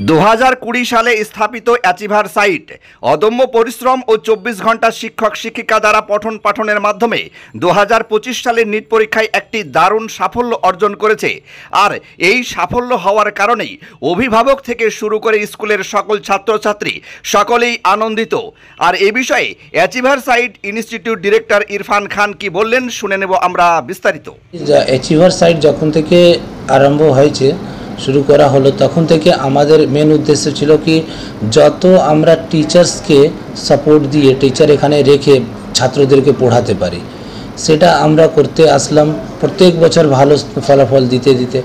2020 সালে স্থাপিত achiever site অদম্য পরিশ্রম ও 24 ঘন্টা শিক্ষক শিক্ষিকা দ্বারা পঠন পাঠনের মাধ্যমে 2025 সালের নিট পরীক্ষায় একটি দারুণ সাফল্য অর্জন করেছে। আর এই সাফল্য হওয়ার কারণেই অভিভাবক থেকে শুরু করে স্কুলের সকল ছাত্রছাত্রী সকলেই আনন্দিত। আর এই বিষয়ে achiever site institute director Irfan Khan কি বললেন শুনে নেব আমরা বিস্তারিত। অ্যাচিভার সাইট যখন থেকে আরম্ভ হয়েছে শুরু করা হলো তখন থেকে আমাদের মেন উদ্দেশ্য ছিল কি যত আমরা টিচার্সকে সাপোর্ট দিয়ে টিচার এখানে রেখে ছাত্রদেরকে পড়াতে পারি সেটা আমরা করতে আসলাম। প্রত্যেক বছর ভালো ফলাফল দিতে দিতে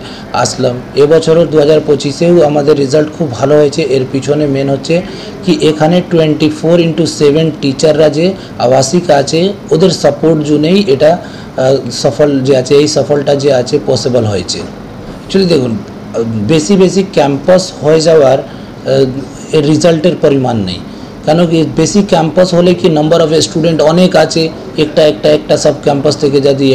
আসলাম। এবছরও 2025-এও আমাদের রেজাল্ট খুব ভালো হয়েছে। এর পিছনে মেন হচ্ছে কি এখানে 24/7 টিচাররা যে আবাসিক আছে ওদের সাপোর্ট জন্যই এটা সফল যে আছে এই সফলটা যে আছে পসিবল হয়েছে। অ্যাকচুয়ালি দেখুন বেশি ক্যাম্পাস হয়ে যাওয়ার এর রেজাল্টের পরিমাণ নেই, কেন কি বেশি ক্যাম্পাস হলে কি নাম্বার অফ স্টুডেন্ট অনেক আছে একটা সব ক্যাম্পাস থেকে যদি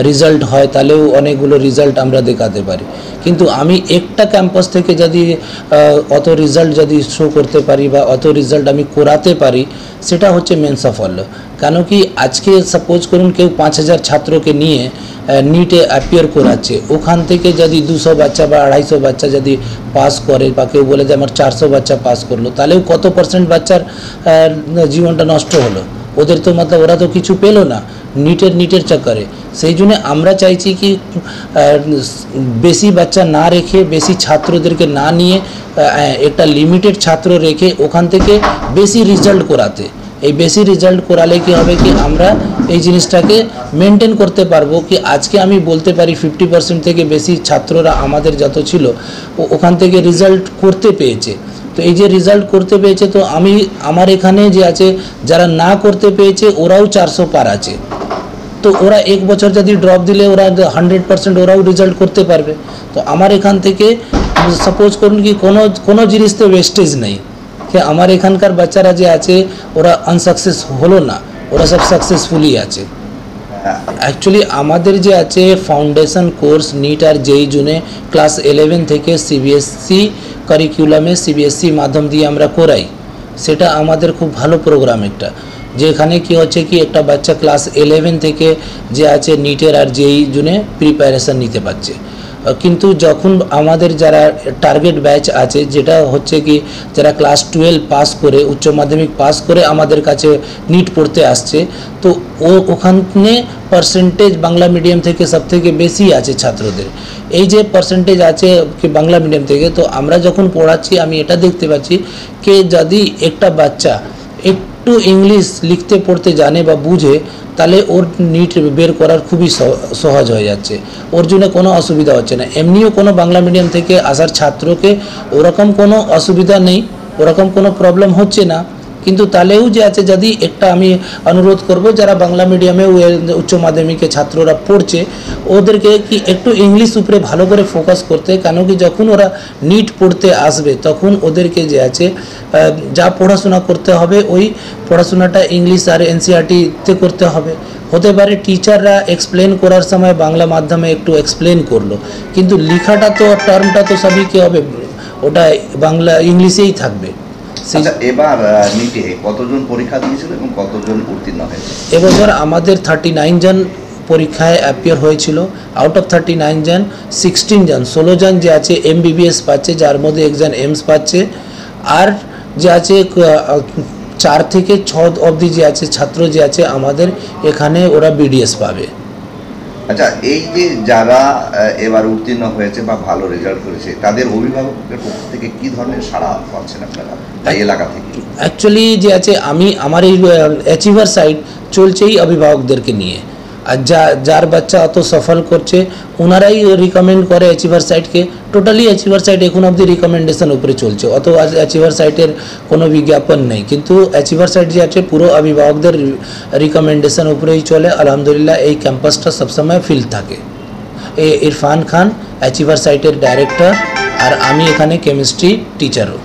রেজাল্ট হয় তাহলেও অনেকগুলো রেজাল্ট আমরা দেখাতে পারি। কিন্তু আমি একটা ক্যাম্পাস থেকে যদি অত রেজাল্ট যদি শো করতে পারি বা অত রেজাল্ট আমি করাতে পারি সেটা হচ্ছে মেন সাফল্য। কেন কি আজকে সাপোজ করুন কেউ 5000 ছাত্রকে নিয়ে নিটে অ্যাপিয়ার করাচ্ছে, ওখান থেকে যদি 200 বাচ্চা বা 250 বাচ্চা যদি পাস করে বা কেউ বলে যে আমার 400 বাচ্চা পাস করলো তাহলেও কত % বাচ্চার জীবনটা নষ্ট হলো। ওদের তো মতলব ওরা তো কিছু পেলো না নিটের চক্করে। সেই জন্য আমরা চাইছি কি বেশি বাচ্চা না রেখে বেশি ছাত্রদেরকে না নিয়ে একটা লিমিটেড ছাত্র রেখে ওখান থেকে বেশি রেজাল্ট করাতে। এই বেশি রেজাল্ট করালে কি হবে কি আমরা এই জিনিসটাকে মেনটেন করতে পারবো কি আজকে আমি বলতে পারি 50% থেকে বেশি ছাত্ররা আমাদের যত ছিল ওখান থেকে রেজাল্ট করতে পেয়েছে। তো এই যে রেজাল্ট করতে পেয়েছে তো আমি আমার এখানে যে আছে যারা না করতে পেয়েছে ওরাও 400 পার আছে। তো ওরা এক বছর যদি ড্রপ দিলে ওরা 100% ওরাও রেজাল্ট করতে পারবে। তো আমার এখান থেকে সাপোজ করুন কি কোনো জিনিসতে ওয়েস্টেজ নেই कि আমার এখানকার বাচ্চারা যে আছে ওরা আনসাকসেস হলো না, ওরা সব সাকসেসফুলি আছে। অ্যাকচুয়ালি আমাদের যে আছে ফাউন্ডেশন কোর্স নিট আর যেই জুনে ক্লাস 11 থেকে সিবিএসসি কারিকুলামে সিবিএসসি মাধ্যম দিয়ে আমরা করাই। সেটা আমাদের খুব ভালো প্রোগ্রাম একটা, যেখানে কি হচ্ছে কি একটা বাচ্চা ক্লাস 11 থেকে যে আছে নিটের আর যেই জুনে প্রিপারেশন নিতে পারছে। কিন্তু যখন আমাদের যারা টার্গেট ব্যাচ আছে যেটা হচ্ছে কি যারা ক্লাস 12 পাস করে উচ্চ মাধ্যমিক পাস করে আমাদের কাছে নিট পড়তে আসছে, তো ওখানে পার্সেন্টেজ বাংলা মিডিয়াম থেকে সবথেকে বেশি আছে ছাত্রদের। এই যে পার্সেন্টেজ আছে কি বাংলা মিডিয়াম থেকে, তো আমরা যখন পড়াচ্ছি আমি এটা দেখতে পাচ্ছি কি যদি একটা বাচ্চা একটু ইংলিশ লিখতে পড়তে জানে বা বুঝে তাহলে ওর নিট বের করার খুবই সহজ হয়ে যাচ্ছে, ওর জন্য কোনো অসুবিধা হচ্ছে না। এমনিও কোনো বাংলা মিডিয়াম থেকে আসার ছাত্রকে ওরকম কোনো অসুবিধা নেই, ওরকম কোনো প্রবলেম হচ্ছে না। কিন্তু তাহলেও যে আছে যদি একটা আমি অনুরোধ করব যারা বাংলা মিডিয়ামে উচ্চ মাধ্যমিকে ছাত্ররা পড়ছে ওদেরকে কি একটু ইংলিশ উপরে ভালো করে ফোকাস করতে, কেন কি যখন ওরা নিট পড়তে আসবে তখন ওদেরকে যে আছে যা পড়াশোনা করতে হবে ওই পড়াশোনাটা ইংলিশ আর এনসিইআরটিতে করতে হবে। হতে পারে টিচাররা এক্সপ্লেন করার সময় বাংলা মাধ্যমে একটু এক্সপ্লেন করলো, কিন্তু লেখাটা তো টার্মটা তো সবই কি হবে ওটা বাংলা ইংলিশেই থাকবে। এবার নিটে কতজন পরীক্ষা দিয়েছিল এবং কতজন উত্তীর্ণ হয়েছে? এবছর আমাদের 39 জন পরীক্ষায় অ্যাপিয়ার হয়েছিল। আউট অফ 39 জন 16 জন যে আছে MBBS পাচ্ছে, যার মধ্যে একজন এমস পাচ্ছে। আর যে আছে 4 থেকে 6 অবধি যে আছে ছাত্র যে আছে আমাদের এখানে ওরা BDS পাবে। আচ্ছা, এই যে যারা এবার উত্তীর্ণ হয়েছে বা ভালো রেজাল্ট করেছে তাদের অভিভাবকের পক্ষ থেকে কি ধরনের সাড়া পাচ্ছেন আপনারা এই এলাকা থেকে? অ্যাকচুয়ালি যে আছে আমার এই অ্যাচিভার সাইট চলছেই অভিভাবকদেরকে নিয়ে। আর যার বাচ্চা অত সফল করছে ওনারাই রিকমেন্ড করে অ্যাচিভার সাইটকে। টোটালি অ্যাচিভার সাইট এখন অবধি রিকমেন্ডেশন উপরে চলছে, অত অ্যাচিভার সাইটের কোনো বিজ্ঞাপন নেই। কিন্তু অ্যাচিভার সাইট যে আছে পুরো অভিভাবকদের রিকমেন্ডেশন উপরেই চলে। আলহামদুলিল্লাহ এই ক্যাম্পাসটা সবসময় ফিল থাকে। ইরফান খান অ্যাচিভার সাইটের ডাইরেক্টর আর আমি এখানে কেমিস্ট্রি টিচারও।